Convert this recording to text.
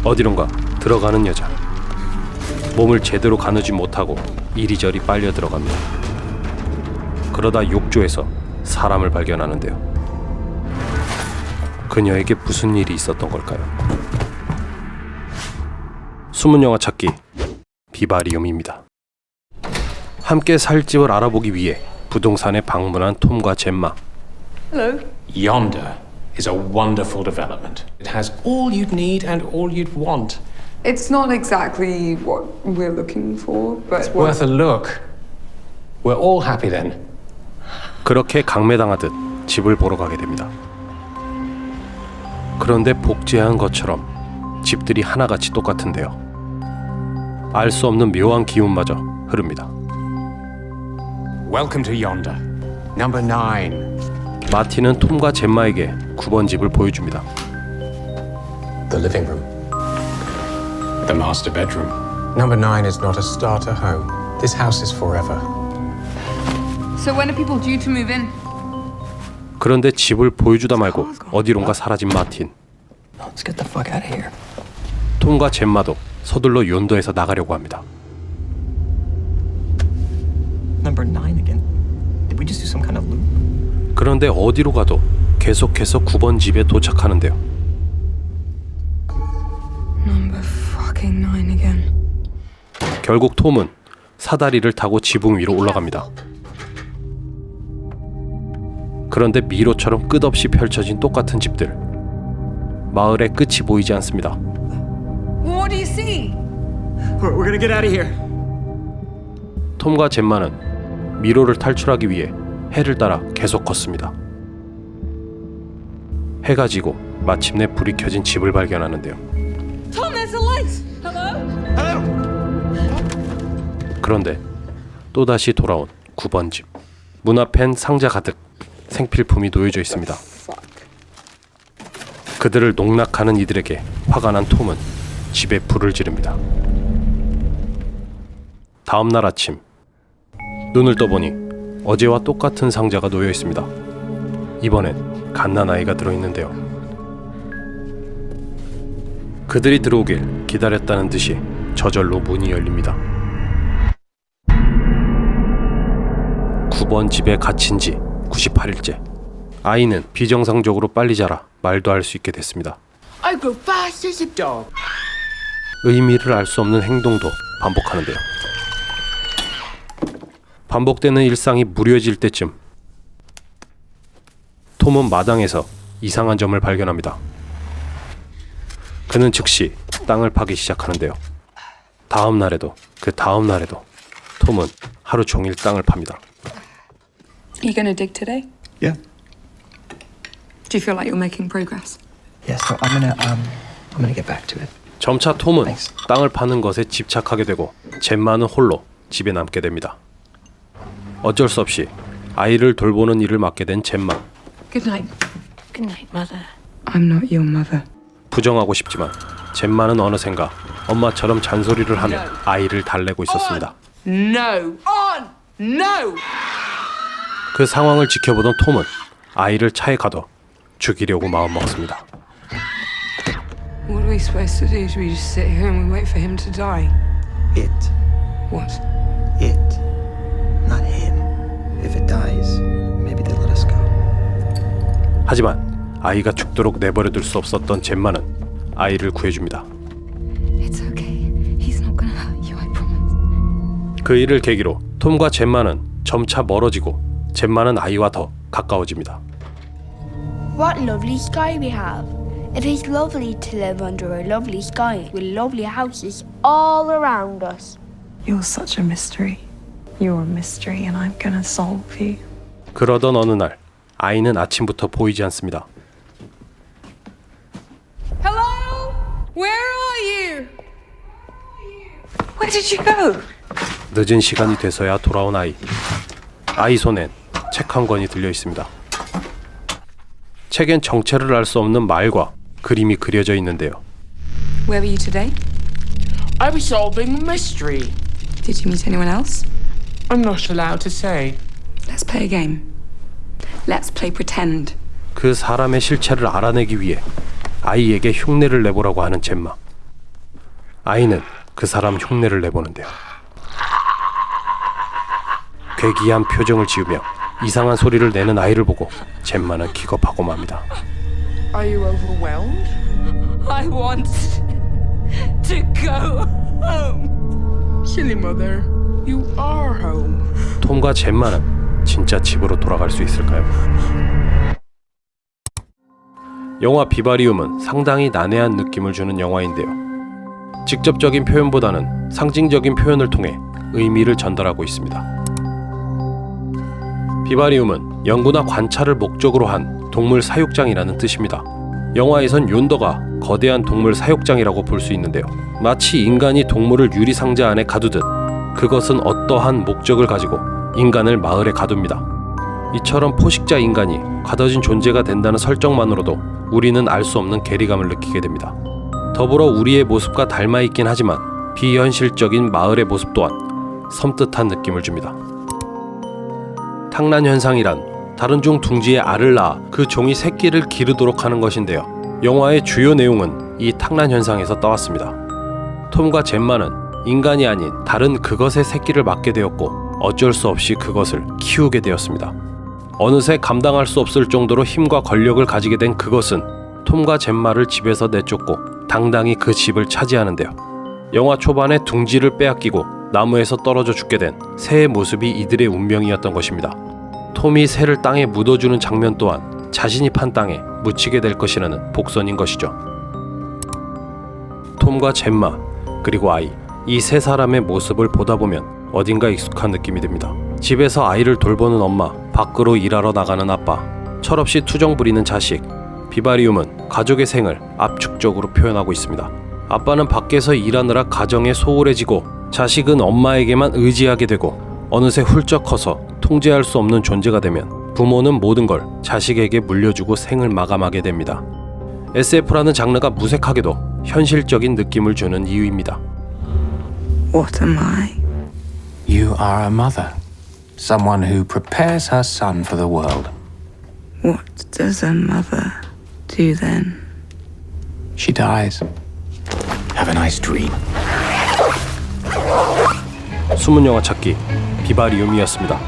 어디론가 들어가는 여자. 몸을 제대로 가누지 못하고 이리저리 빨려 들어갑니다. 그러다 욕조에서 사람을 발견하는데요. 그녀에게 무슨 일이 있었던 걸까요? 숨은 영화 찾기 비바리움입니다. 함께 살 집을 알아보기 위해 부동산에 방문한 톰과 젬마. Hello. Yonder is a wonderful development. It has all you'd need and all you'd want. It's not exactly what we're looking for, but Worth a look. We're all happy then. 그렇게 강매당하듯 집을 보러 가게 됩니다. 그런데 복제한 것처럼 집들이 하나같이 똑같은데요. 알 수 없는 묘한 기운마저 흐릅니다. Welcome to Yonder. Number 9. 마틴은 톰과 젬마에게 9번 집을 보여줍니다. The living room. The master bedroom. Number 9 is not a starter home. This house is forever. So when are people due to move in? 그런데 집을 보여주다 말고 어디론가 사라진 마틴. Let's get the fuck out of here. 톰과 젬마도 서둘러 욘더에서 나가려고 합니다. Number 9 again. Did we just do some kind of loop? 그런데 어디로 가도 계속해서 9번 집에 도착하는데요. Number fucking 9 again. 결국 톰은 사다리를 타고 지붕 위로 올라갑니다. 그런데 미로처럼 끝없이 펼쳐진 똑같은 집들. 마을의 끝이 보이지 않습니다. What do you see? We're gonna get out of here. 톰과 젬마는 미로를 탈출하기 위해 해를 따라 계속 걷습니다. 해가 지고 마침내 불이 켜진 집을 발견하는데요. Tom, there's a light. Hello? 그런데 또다시 돌아온 9번 집. 문 앞엔 상자 가득 생필품이 놓여져 있습니다. 그들을 농락하는 이들에게 화가 난 톰은 집에 불을 지릅니다. 다음 날 아침 눈을 떠보니 어제와 똑같은 상자가 놓여 있습니다. 이번엔 갓난아이가 들어있는데요. 그들이 들어오길 기다렸다는 듯이 저절로 문이 열립니다. 9번 집에 갇힌 지 98일째. 아이는 비정상적으로 빨리 자라 말도 할 수 있게 됐습니다. I grow fast as a dog. 의미를 알 수 없는 행동도 반복하는데요. 반복되는 일상이 무료해질 때쯤 톰은 마당에서 이상한 점을 발견합니다. 그는 즉시 땅을 파기 시작하는데요. 다음 날에도 그 다음 날에도 톰은 하루 종일 땅을 팝니다. You gonna dig today? Yeah. Do you feel like you're making progress? Yeah. So I'm gonna get back to it. 점차 톰은 땅을 파는 것에 집착하게 되고 젬마는 홀로 집에 남게 됩니다. 어쩔 수 없이 아이를 돌보는 일을 맡게 된 젬마. Good night. Good night, mother. I'm not your mother. 부정하고 싶지만 젬마는 어느샌가 엄마처럼 잔소리를 하며 아이를 달래고 있었습니다. No. On. No. 그 상황을 지켜보던 톰은 아이를 차에 가둬 죽이려고 마음먹습니다. What are we supposed to do? Should we just sit here and we wait for him to die? It. What? It. Not him. If it dies, maybe they'll let us go. 하지만 아이가 죽도록 내버려둘 수 없었던 젬마는 아이를 구해줍니다. It's okay. He's not gonna hurt you, I promise. 그 일을 계기로 톰과 젬마는 점차 멀어지고 젬마는 아이와 더 가까워집니다. What lovely sky we have. It is lovely to live under a lovely sky with lovely houses all around us. You're such a mystery. You're a mystery and I'm gonna solve you. 그러던 어느 날 아이는 아침부터 보이지 않습니다. Hello? Where are you? Where did you go? 늦은 시간이 돼서야 돌아온 아이. 아이 손엔 책 한 권이 들려 있습니다. 책엔 정체를 알 수 없는 말과 그림이 그려져 있는데요. Where were you today? I was solving a mystery. Did you meet anyone else? I'm not allowed to say. Let's play a game. Let's play pretend. 그 사람의 실체를 알아내기 위해 아이에게 흉내를 내보라고 하는 젬마. 아이는 그 사람 흉내를 내보는데요. 괴기한 표정을 지으며 이상한 소리를 내는 아이를 보고 젬마는 기겁하고 맙니다. Are you overwhelmed? I want to go home. Silly mother. You are home. 톰과 젬마는 진짜 집으로 돌아갈 수 있을까요? 영화 비바리움은 상당히 난해한 느낌을 주는 영화인데요. 직접적인 표현보다는 상징적인 표현을 통해 의미를 전달하고 있습니다. 비바리움은 연구나 관찰을 목적으로 한 동물 사육장이라는 뜻입니다. 영화에선 욘더가 거대한 동물 사육장이라고 볼 수 있는데요. 마치 인간이 동물을 유리상자 안에 가두듯 그것은 어떠한 목적을 가지고 인간을 마을에 가둡니다. 이처럼 포식자 인간이 가둬진 존재가 된다는 설정만으로도 우리는 알 수 없는 괴리감을 느끼게 됩니다. 더불어 우리의 모습과 닮아 있긴 하지만 비현실적인 마을의 모습 또한 섬뜩한 느낌을 줍니다. 탕란 현상이란 다른 종 둥지에 알을 낳아 그 종이 새끼를 기르도록 하는 것인데요. 영화의 주요 내용은 이 탕란 현상에서 따왔습니다. 톰과 젬마는 인간이 아닌 다른 그것의 새끼를 맞게 되었고 어쩔 수 없이 그것을 키우게 되었습니다. 어느새 감당할 수 없을 정도로 힘과 권력을 가지게 된 그것은 톰과 젬마를 집에서 내쫓고 당당히 그 집을 차지하는데요. 영화 초반에 둥지를 빼앗기고 나무에서 떨어져 죽게 된 새의 모습이 이들의 운명이었던 것입니다. 톰이 새를 땅에 묻어주는 장면 또한 자신이 판 땅에 묻히게 될 것이라는 복선인 것이죠. 톰과 젬마 그리고 아이, 이 세 사람의 모습을 보다 보면 어딘가 익숙한 느낌이 듭니다. 집에서 아이를 돌보는 엄마, 밖으로 일하러 나가는 아빠, 철없이 투정 부리는 자식. 비바리움은 가족의 생을 압축적으로 표현하고 있습니다. 아빠는 밖에서 일하느라 가정에 소홀해지고 자식은 엄마에게만 의지하게 되고 어느새 훌쩍 커서 통제할 수 없는 존재가 되면 부모는 모든 걸 자식에게 물려주고 생을 마감하게 됩니다. SF라는 장르가 무색하게도 현실적인 느낌을 주는 이유입니다. What am I? You are a mother. Someone who prepares her son for the world. What does a mother do then? She dies. Have a nice dream. 숨은 영화 찾기 비바리움이었습니다.